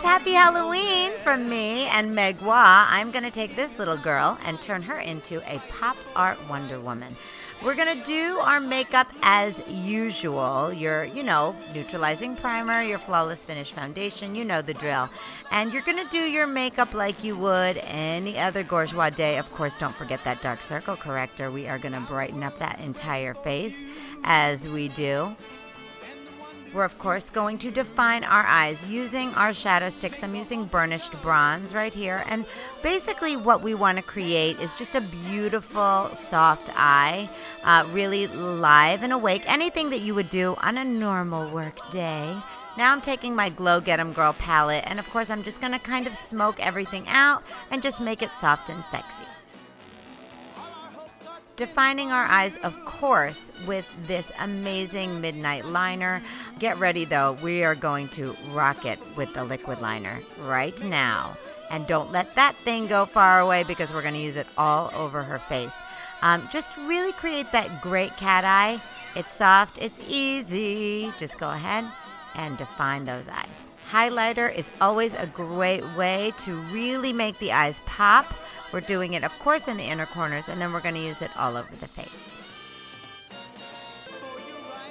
Happy Halloween from me and Meg Wah. I'm going to take this little girl and turn her into a pop art Wonder Woman. We're going to do our makeup as usual. Your, neutralizing primer, your flawless finish foundation, you know the drill. And you're going to do your makeup like you would any other Gorgois day. Of course, don't forget that dark circle corrector. We are going to brighten up that entire face as we do. We're, of course, going to define our eyes using our shadow sticks. I'm using burnished bronze right here. And basically what we want to create is just a beautiful, soft eye, really live and awake. Anything that you would do on a normal work day. Now I'm taking my Glow Get 'em Girl palette. And, of course, I'm just going to kind of smoke everything out and just make it soft and sexy. Defining our eyes, of course, with this amazing midnight liner. Get ready, though. We are going to rock it with the liquid liner right now. And don't let that thing go far away because we're going to use it all over her face. Just really create that great cat eye. It's soft. It's easy. Just go ahead and define those eyes. Highlighter is always a great way to really make the eyes pop. We're doing it, of course, in the inner corners, and then we're going to use it all over the face.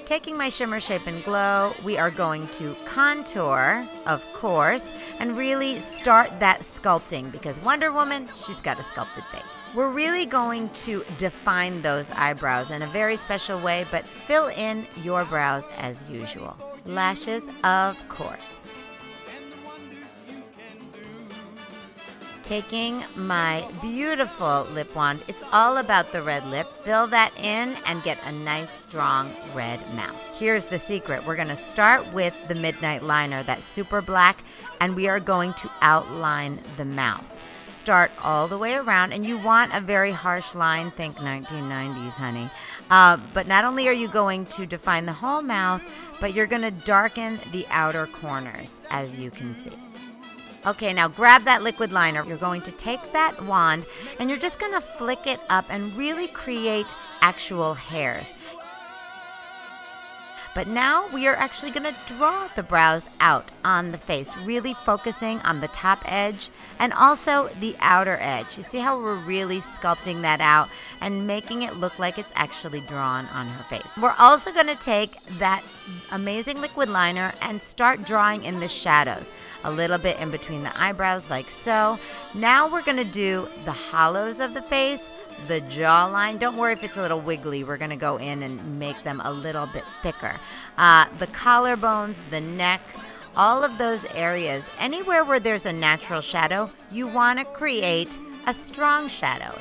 Taking my Shimmer, Shape, and Glow, we are going to contour, of course, and really start that sculpting because Wonder Woman, she's got a sculpted face. We're really going to define those eyebrows in a very special way, but fill in your brows as usual. Lashes, of course. Taking my beautiful lip wand, it's all about the red lip. Fill that in and get a nice, strong red mouth. Here's the secret. We're going to start with the midnight liner, that super black, and we are going to outline the mouth. Start all the way around, and you want a very harsh line. Think 1990s, honey. But not only are you going to define the whole mouth, but you're going to darken the outer corners, as you can see. Okay, now grab that liquid liner. You're going to take that wand and you're just going to flick it up and really create actual hairs. But now we are actually going to draw the brows out on the face, really focusing on the top edge and also the outer edge. You see how we're really sculpting that out and making it look like it's actually drawn on her face. We're also going to take that amazing liquid liner and start drawing in the shadows, a little bit in between the eyebrows like so. Now we're going to do the hollows of the face, the jawline. Don't worry if it's a little wiggly. We're going to go in and make them a little bit thicker. The collarbones, the neck, all of those areas, anywhere where there's a natural shadow, you want to create a strong shadow.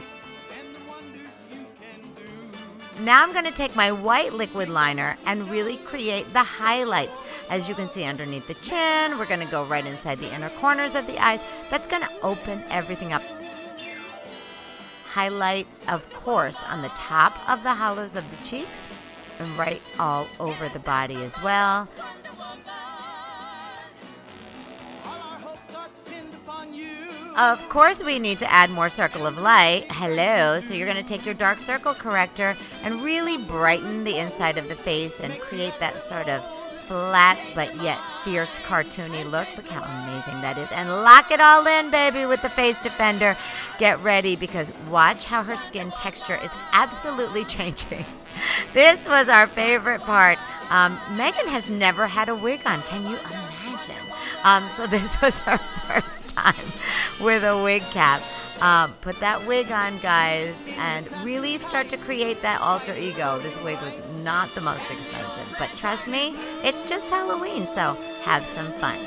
Now I'm going to take my white liquid liner and really create the highlights. As you can see underneath the chin, we're going to go right inside the inner corners of the eyes. That's going to open everything up. Highlight, of course, on the top of the hollows of the cheeks and right all over the body as well. Of course, we need to add more circle of light. Hello. So you're going to take your dark circle corrector and really brighten the inside of the face and create that sort of flat but yet fierce cartoony look. Look how amazing that is. And lock it all in, baby, with the Face Defender. Get ready because watch how her skin texture is absolutely changing. This was our favorite part. Megan has never had a wig on. Can you imagine? So this was our first time with a wig cap. Put that wig on, guys, and really start to create that alter ego. This wig was not the most expensive, but trust me, it's just Halloween, so have some fun.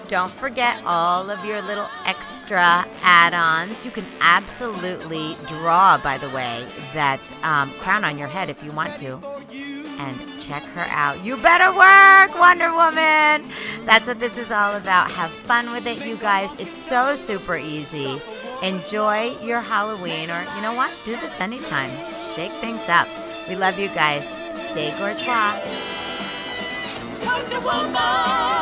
Don't forget all of your little extra add-ons. You can absolutely draw, by the way, that crown on your head if you want to. And check her out. You better work, Wonder Woman! That's what this is all about. Have fun with it, you guys. It's so super easy. Enjoy your Halloween, or you know what? Do this anytime. Shake things up. We love you guys. Stay gorgeous. Wonder Woman!